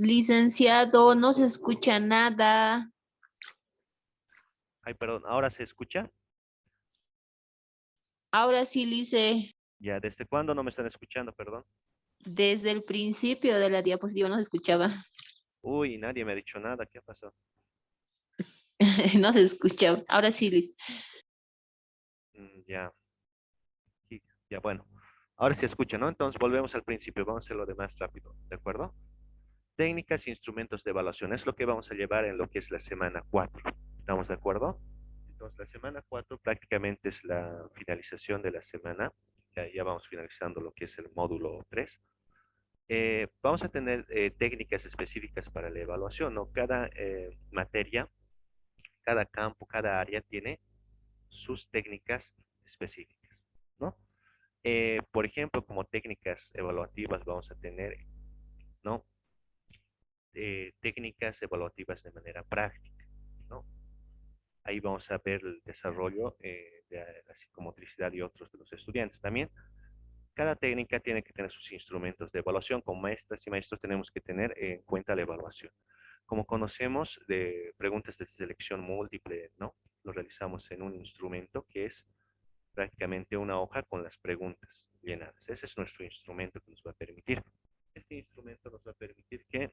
Licenciado, no se escucha nada. Ay, perdón, ¿ahora se escucha? Ahora sí, Lice, Ya, ¿desde cuándo no me están escuchando, perdón? desde el principio de la diapositiva no se escuchaba. Uy, nadie me ha dicho nada, ¿qué pasó? No se escuchaba. Ahora sí, Lice. Ya, sí, ya, bueno. Ahora se escucha, ¿no? Entonces volvemos al principio, vamos a hacerlo de más rápido, ¿de acuerdo? Técnicas e instrumentos de evaluación, es lo que vamos a llevar en lo que es la semana 4. ¿Estamos de acuerdo? Entonces, la semana 4 prácticamente es la finalización de la semana. Ya vamos finalizando lo que es el módulo 3. Vamos a tener técnicas específicas para la evaluación, ¿no? Cada materia, cada campo, cada área tiene sus técnicas específicas, ¿no? Por ejemplo, como técnicas evaluativas vamos a tener, ¿no? Técnicas evaluativas de manera práctica, ¿no? Ahí vamos a ver el desarrollo de la psicomotricidad y otros de los estudiantes. También, cada técnica tiene que tener sus instrumentos de evaluación. Como maestras y maestros tenemos que tener en cuenta la evaluación. Como conocemos de preguntas de selección múltiple, ¿no? Lo realizamos en un instrumento que es prácticamente una hoja con las preguntas llenadas. Ese es nuestro instrumento que nos va a permitir. Este instrumento nos va a permitir que,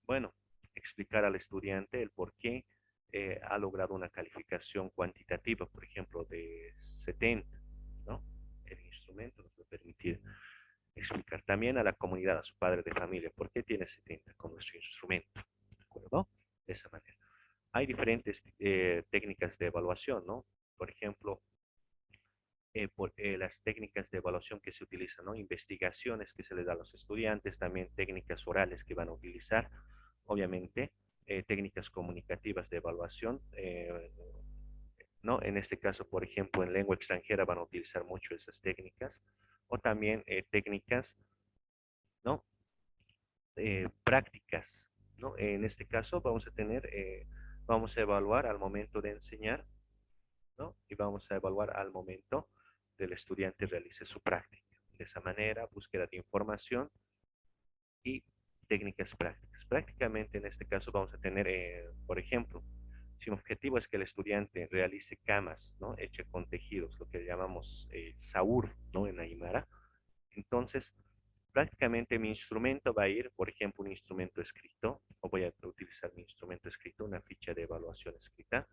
bueno, explicar al estudiante el por qué ha logrado una calificación cuantitativa, por ejemplo, de 70, ¿no? El instrumento nos va a permitir explicar también a la comunidad, a su padre de familia, por qué tiene 70 con nuestro instrumento, ¿de acuerdo? De esa manera. Hay diferentes técnicas de evaluación, ¿no? Por ejemplo, las técnicas de evaluación que se utilizan, ¿no? Investigaciones que se les da a los estudiantes, también técnicas orales que van a utilizar, obviamente, técnicas comunicativas de evaluación, ¿no? En este caso, por ejemplo, en lengua extranjera van a utilizar mucho esas técnicas, o también técnicas, ¿no? Prácticas, ¿no? En este caso vamos a tener, vamos a evaluar al momento de enseñar, ¿no? Y vamos a evaluar al momento del estudiante realice su práctica. De esa manera, búsqueda de información y técnicas prácticas. Prácticamente en este caso vamos a tener, por ejemplo, si un objetivo es que el estudiante realice camas, ¿no? Hechas con tejidos, lo que llamamos saur, ¿no? En Aymara. Entonces, prácticamente mi instrumento va a ir, por ejemplo, un instrumento escrito, o voy a utilizar mi instrumento escrito, una ficha de evaluación escrita,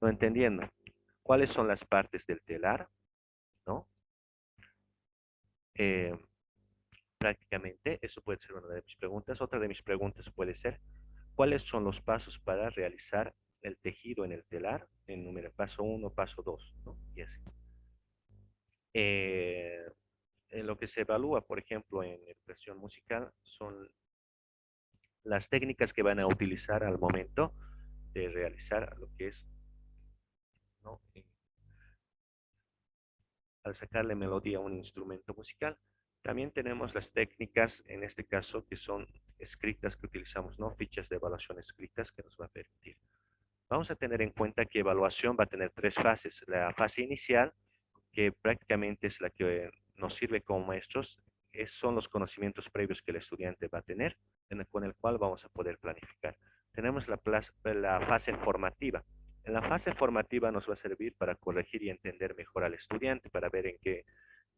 no entendiendo cuáles son las partes del telar, ¿no? Eh, prácticamente, eso puede ser una de mis preguntas. Otra de mis preguntas puede ser, ¿cuáles son los pasos para realizar el tejido en el telar? En número paso uno, paso 2, ¿no? Y así. Eh, en lo que se evalúa, por ejemplo, en educación musical, son las técnicas que van a utilizar al momento de realizar lo que es, ¿no? Al sacarle melodía a un instrumento musical. También tenemos las técnicas, en este caso, que son escritas que utilizamos, ¿no? Fichas de evaluación escritas que nos va a permitir. Vamos a tener en cuenta que evaluación va a tener tres fases. La fase inicial, que prácticamente es la que nos sirve como maestros, son los conocimientos previos que el estudiante va a tener, con el cual vamos a poder planificar. Tenemos la fase formativa. En la fase formativa nos va a servir para corregir y entender mejor al estudiante, para ver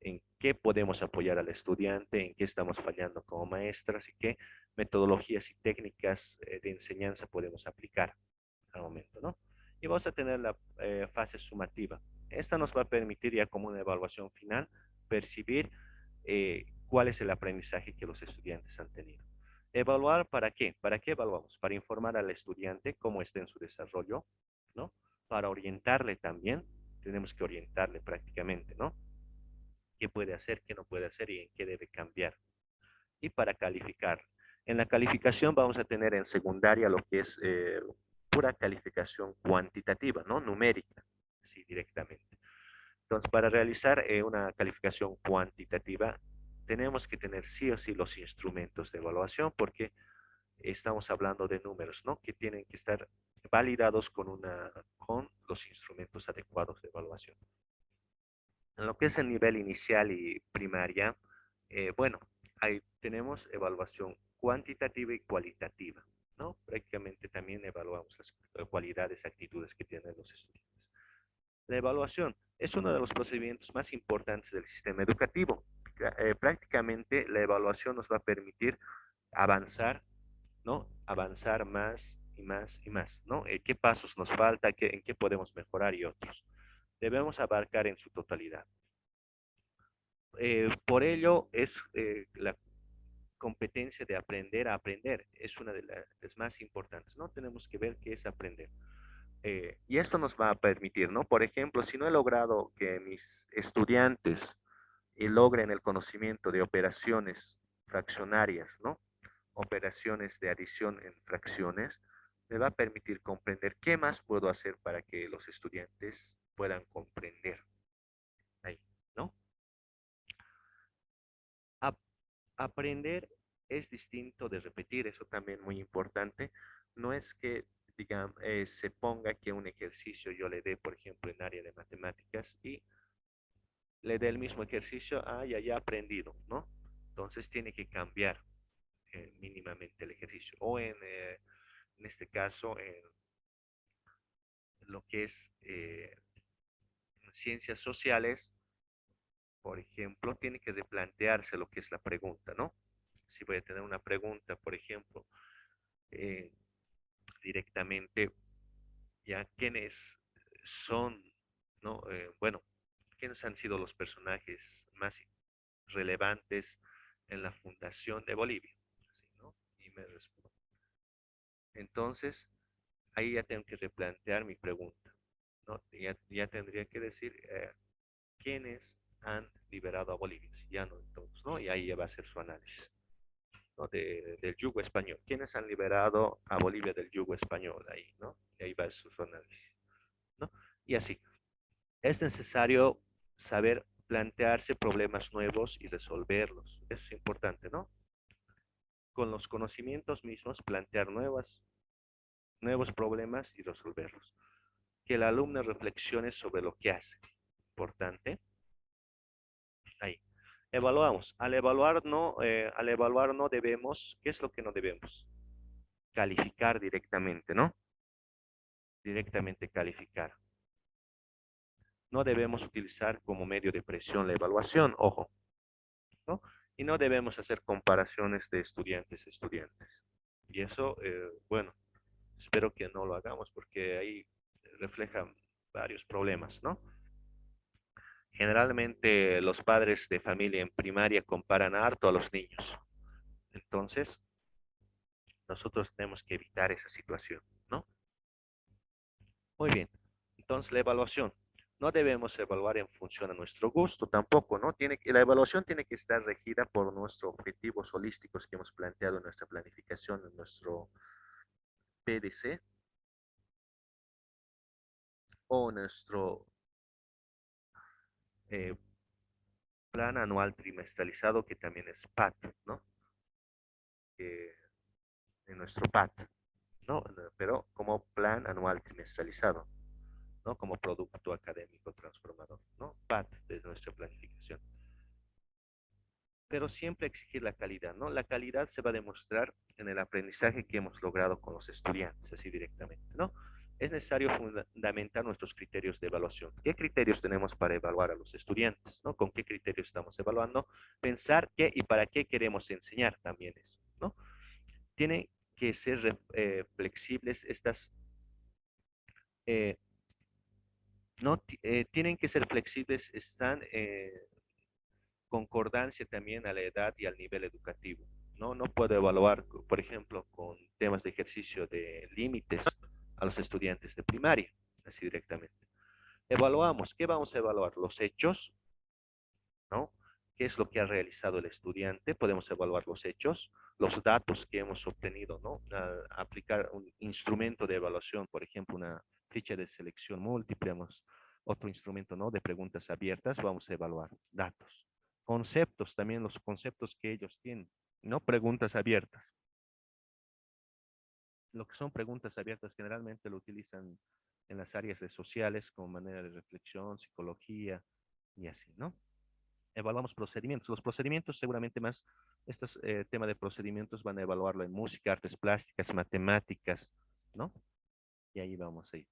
en qué podemos apoyar al estudiante, en qué estamos fallando como maestras y qué metodologías y técnicas de enseñanza podemos aplicar al momento, ¿no? Y vamos a tener la fase sumativa. Esta nos va a permitir ya como una evaluación final percibir cuál es el aprendizaje que los estudiantes han tenido. ¿Evaluar para qué? ¿Para qué evaluamos? Para informar al estudiante cómo está en su desarrollo, ¿no? Para orientarle también, tenemos que orientarle prácticamente, ¿no? ¿Qué puede hacer, qué no puede hacer y en qué debe cambiar? Y para calificar. En la calificación vamos a tener en secundaria lo que es pura calificación cuantitativa, ¿no? Numérica, así directamente. Entonces, para realizar una calificación cuantitativa, tenemos que tener sí o sí los instrumentos de evaluación porque estamos hablando de números, ¿no? Que tienen que estar validados con los instrumentos adecuados de evaluación. En lo que es el nivel inicial y primaria, bueno, ahí tenemos evaluación cuantitativa y cualitativa, ¿no? Prácticamente también evaluamos las cualidades, actitudes que tienen los estudiantes. La evaluación es uno de los procedimientos más importantes del sistema educativo. Prácticamente la evaluación nos va a permitir avanzar, ¿no? Avanzar más y más y más, ¿no? ¿Qué pasos nos falta? ¿En qué podemos mejorar y otros? Debemos abarcar en su totalidad. Por ello es la competencia de aprender a aprender, es una de las más importantes, ¿no? Tenemos que ver qué es aprender. Y esto nos va a permitir, ¿no? Por ejemplo, si no he logrado que mis estudiantes logren el conocimiento de operaciones fraccionarias, ¿no? Operaciones de adición en fracciones, me va a permitir comprender qué más puedo hacer para que los estudiantes puedan comprender ahí, ¿no? Ap- Aprender es distinto de repetir, eso también muy importante. No es que, digamos, se ponga que un ejercicio yo le dé, por ejemplo, en área de matemáticas y le dé el mismo ejercicio, ya he aprendido, ¿no? Entonces tiene que cambiar mínimamente el ejercicio. O en este caso, en lo que es ciencias sociales, por ejemplo, tiene que replantearse lo que es la pregunta, ¿no? Si voy a tener una pregunta, por ejemplo, eh, directamente, ya quiénes son, ¿no? Bueno, quiénes han sido los personajes más relevantes en la fundación de Bolivia, así, ¿no? Y me respondo. Entonces, ahí ya tengo que replantear mi pregunta, ¿no? Ya tendría que decir quiénes han liberado a Bolivia, si ya no todos, ¿no? Y ahí ya va a ser su análisis, ¿no? Del yugo español. ¿Quiénes han liberado a Bolivia del yugo español? Ahí, ¿no? Y ahí va su análisis, ¿no? Y así. Es necesario saber plantearse problemas nuevos y resolverlos. Eso es importante, ¿no? Con los conocimientos mismos, plantear nuevos problemas y resolverlos. Que el alumno reflexione sobre lo que hace. Importante. Ahí. Evaluamos. Al evaluar no debemos, ¿qué es lo que no debemos? Calificar directamente, ¿no? Directamente calificar. No debemos utilizar como medio de presión la evaluación, ojo, ¿no? Y no debemos hacer comparaciones de estudiantes a estudiantes. Y eso, bueno, espero que no lo hagamos porque ahí refleja varios problemas, ¿no? Generalmente los padres de familia en primaria comparan harto a los niños. Entonces, nosotros tenemos que evitar esa situación, ¿no? Muy bien. Entonces, la evaluación. No debemos evaluar en función a nuestro gusto tampoco, ¿no? La evaluación tiene que estar regida por nuestros objetivos holísticos que hemos planteado en nuestra planificación, en nuestro PDC o nuestro eh, plan anual trimestralizado, que también es PAT, ¿no? Que en nuestro PAT, ¿no? Pero como plan anual trimestralizado, ¿no? Como producto académico transformador, ¿no? PAT de nuestra planificación. Pero siempre exigir la calidad, ¿no? La calidad se va a demostrar en el aprendizaje que hemos logrado con los estudiantes, así directamente, ¿no? Es necesario fundamentar nuestros criterios de evaluación. ¿Qué criterios tenemos para evaluar a los estudiantes, ¿no? ¿Con qué criterios estamos evaluando? Pensar qué y para qué queremos enseñar también eso, ¿no? Tienen que ser flexibles estas, eh, no, tienen que ser flexibles, están concordancia también a la edad y al nivel educativo. No, no puedo evaluar, por ejemplo, con temas de ejercicio de límites a los estudiantes de primaria, así directamente. Evaluamos, ¿qué vamos a evaluar? Los hechos, ¿no? ¿Qué es lo que ha realizado el estudiante? Podemos evaluar los hechos, los datos que hemos obtenido, ¿no? Aplicar un instrumento de evaluación, por ejemplo, una ficha de selección múltiple, otro instrumento, ¿no? De preguntas abiertas, vamos a evaluar datos. Conceptos, también los conceptos que ellos tienen, no preguntas abiertas. Lo que son preguntas abiertas generalmente lo utilizan en las áreas de sociales como manera de reflexión, psicología y así, ¿no? Evaluamos procedimientos. Los procedimientos seguramente más, estos temas de procedimientos van a evaluarlo en música, artes plásticas, matemáticas, ¿no? Y ahí vamos a ir.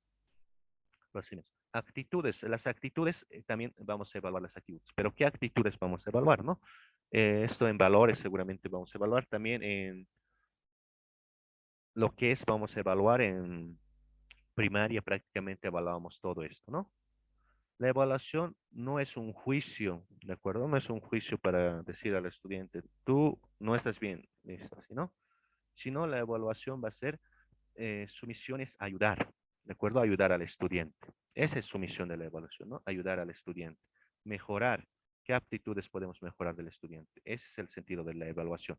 Procedimientos. Actitudes. Las actitudes, también vamos a evaluar las actitudes. Pero ¿qué actitudes vamos a evaluar, no? Esto en valores seguramente vamos a evaluar. También en lo que es, vamos a evaluar en primaria, prácticamente evaluamos todo esto, ¿no? La evaluación no es un juicio, ¿de acuerdo? No es un juicio para decir al estudiante, tú no estás bien, listo, ¿no? Sino la evaluación va a ser, su misión es ayudar, ¿de acuerdo? Ayudar al estudiante. Esa es su misión de la evaluación, ¿no? Ayudar al estudiante. Mejorar. ¿Qué aptitudes podemos mejorar del estudiante? Ese es el sentido de la evaluación.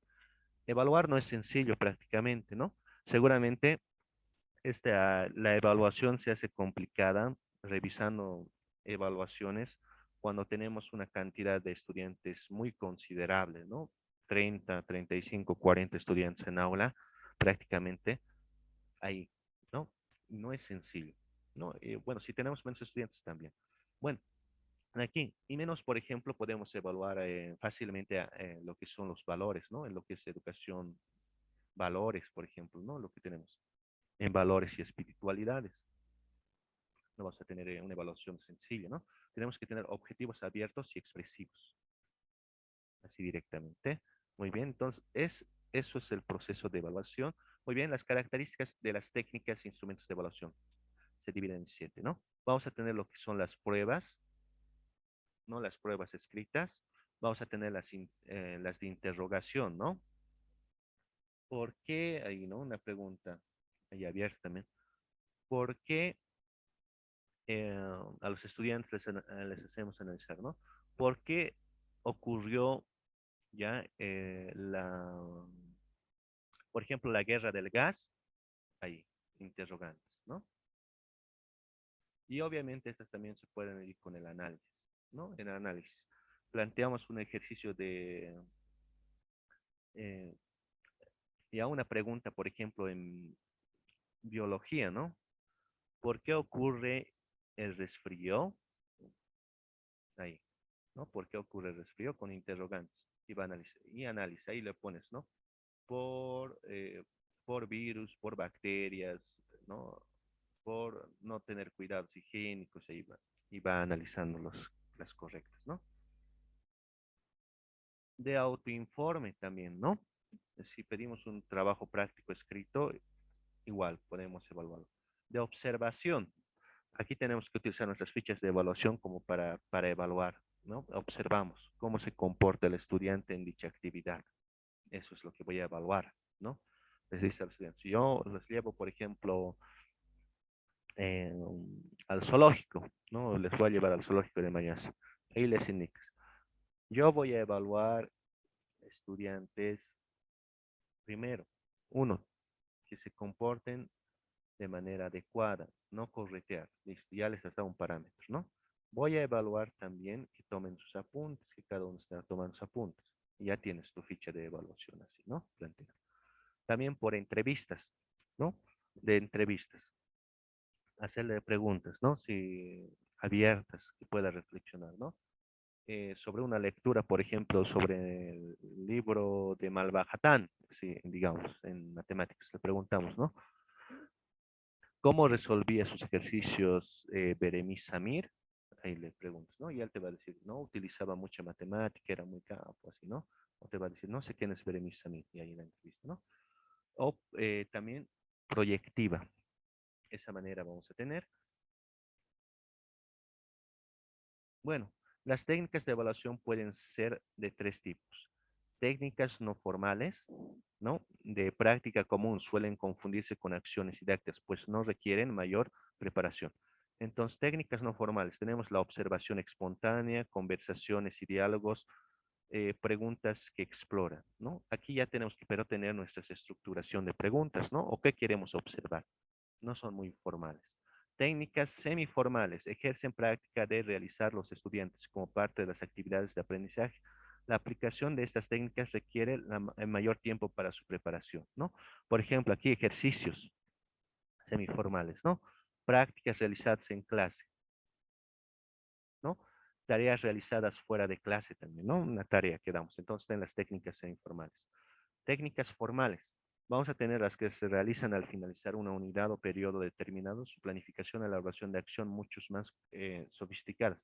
Evaluar no es sencillo prácticamente, ¿no? Seguramente la evaluación se hace complicada revisando evaluaciones cuando tenemos una cantidad de estudiantes muy considerable, ¿no? 30, 35, 40 estudiantes en aula, prácticamente ahí, ¿no? No es sencillo, ¿no? Bueno, si tenemos menos estudiantes también. Bueno, aquí, y menos, por ejemplo, podemos evaluar fácilmente lo que son los valores, ¿no? En lo que es educación, valores, por ejemplo, ¿no? Lo que tenemos en valores y espiritualidades. No vamos a tener una evaluación sencilla, ¿no? Tenemos que tener objetivos abiertos y expresivos, así directamente. Muy bien, entonces eso es el proceso de evaluación. Muy bien, las características de las técnicas e instrumentos de evaluación se dividen en 7, ¿no? Vamos a tener lo que son las pruebas, ¿no? Las pruebas escritas. Vamos a tener las de interrogación, ¿no? ¿Por qué? Ahí, ¿no? Una pregunta ahí abierta también. ¿Por qué a los estudiantes les hacemos analizar, ¿no? ¿Por qué ocurrió ya por ejemplo, la guerra del gas? Ahí, interrogantes, ¿no? Y obviamente estas también se pueden ir con el análisis, ¿no? El análisis. Planteamos un ejercicio eh, ya una pregunta, por ejemplo, en biología, ¿no? ¿Por qué ocurre el resfrío? Ahí, ¿no? ¿Por qué ocurre el resfrío? Con interrogantes. Y va a analizar, y analiza, ahí le pones, ¿no? Por, eh, por virus, por bacterias, ¿no? Por no tener cuidados higiénicos, y va analizando las correctas, ¿no? De autoinforme también, ¿no? Si pedimos un trabajo práctico escrito, igual podemos evaluarlo. De observación, aquí tenemos que utilizar nuestras fichas de evaluación como para evaluar, ¿no? Observamos cómo se comporta el estudiante en dicha actividad. Eso es lo que voy a evaluar, ¿no? Les dice al estudiante, si yo los llevo, por ejemplo, eh, al zoológico, ¿no? Les voy a llevar al zoológico de mañana. Ahí les indica. Yo voy a evaluar estudiantes primero. Uno, que se comporten de manera adecuada, no corretear. Listo, ya les has dado un parámetro, ¿no? Voy a evaluar también que tomen sus apuntes, que cada uno esté tomando sus apuntes. Y ya tienes tu ficha de evaluación así, ¿no? Plantea. También por entrevistas, ¿no? De entrevistas. Hacerle preguntas, ¿no? Si abiertas, que pueda reflexionar, ¿no? Sobre una lectura, por ejemplo, sobre el libro de Malbajatán, si digamos, en matemáticas, le preguntamos, ¿no? ¿Cómo resolvía sus ejercicios Beremiz Samir? Ahí le preguntas, ¿no? Y él te va a decir, no, utilizaba mucha matemática, era muy capo, así, ¿no? O te va a decir, no sé quién es Beremiz Samir, y ahí la entrevista, ¿no? O también proyectiva. Esa manera vamos a tener. Bueno, las técnicas de evaluación pueden ser de tres tipos. Técnicas no formales, ¿no? De práctica común suelen confundirse con acciones didácticas, pues no requieren mayor preparación. Entonces, técnicas no formales, tenemos la observación espontánea, conversaciones y diálogos, preguntas que exploran, ¿no? Aquí ya tenemos que pero tener nuestra estructuración de preguntas, ¿no? ¿O qué queremos observar? No son muy formales. Técnicas semiformales ejercen práctica de realizar los estudiantes como parte de las actividades de aprendizaje. La aplicación de estas técnicas requiere el mayor tiempo para su preparación, ¿no? Por ejemplo, aquí ejercicios semiformales, ¿no? Prácticas realizadas en clase, ¿no? tareas realizadas fuera de clase también, ¿no? Una tarea que damos. Entonces, están las técnicas informales. Técnicas formales. Vamos a tener las que se realizan al finalizar una unidad o periodo determinado, su planificación, elaboración de acción, muchos más sofisticadas.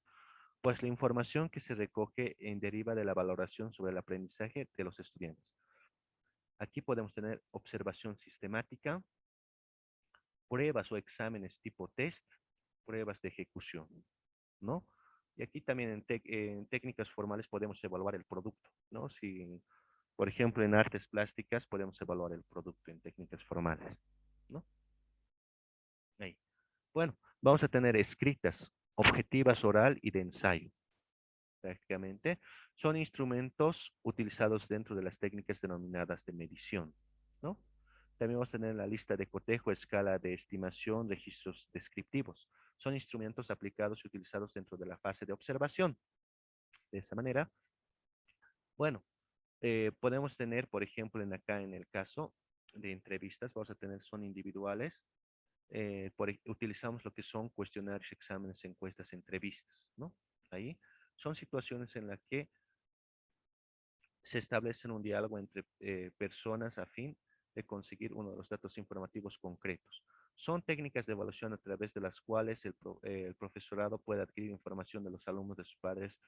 Pues la información que se recoge deriva de la valoración sobre el aprendizaje de los estudiantes. Aquí podemos tener observación sistemática, pruebas o exámenes tipo test, pruebas de ejecución, ¿no? Y aquí también en técnicas formales podemos evaluar el producto, ¿no? Si, por ejemplo, en artes plásticas podemos evaluar el producto en técnicas formales, ¿no? Ahí. Bueno, vamos a tener escritas, objetivas oral y de ensayo. Prácticamente son instrumentos utilizados dentro de las técnicas denominadas de medición, ¿no? También vamos a tener la lista de cotejo, escala de estimación, registros descriptivos. Son instrumentos aplicados y utilizados dentro de la fase de observación. De esa manera, bueno, podemos tener, por ejemplo, acá en el caso de entrevistas, vamos a tener, son individuales, utilizamos lo que son cuestionarios, exámenes, encuestas, entrevistas, ¿no? Ahí son situaciones en las que se establece un diálogo entre personas a fin de conseguir uno de los datos informativos concretos. Son técnicas de evaluación a través de las cuales el profesorado puede adquirir información de los alumnos de sus padres,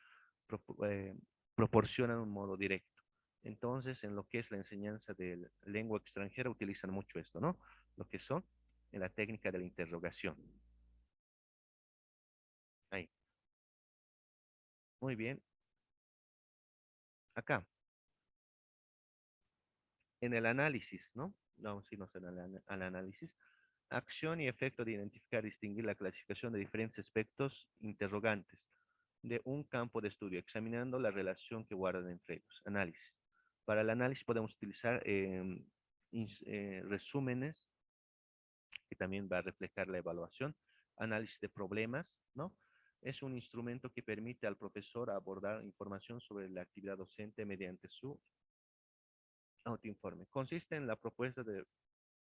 proporcionan un modo directo. Entonces, en lo que es la enseñanza de lengua extranjera, utilizan mucho esto, ¿no? Lo que son en la técnica de la interrogación. Ahí. Muy bien. Acá, en el análisis, ¿no? Vamos a irnos al análisis. Acción y efecto de identificar y distinguir la clasificación de diferentes aspectos interrogantes de un campo de estudio, examinando la relación que guardan entre ellos. Análisis. Para el análisis podemos utilizar resúmenes, que también va a reflejar la evaluación. Análisis de problemas, ¿no? Es un instrumento que permite al profesor abordar información sobre la actividad docente mediante su autoinforme. Consiste en la propuesta de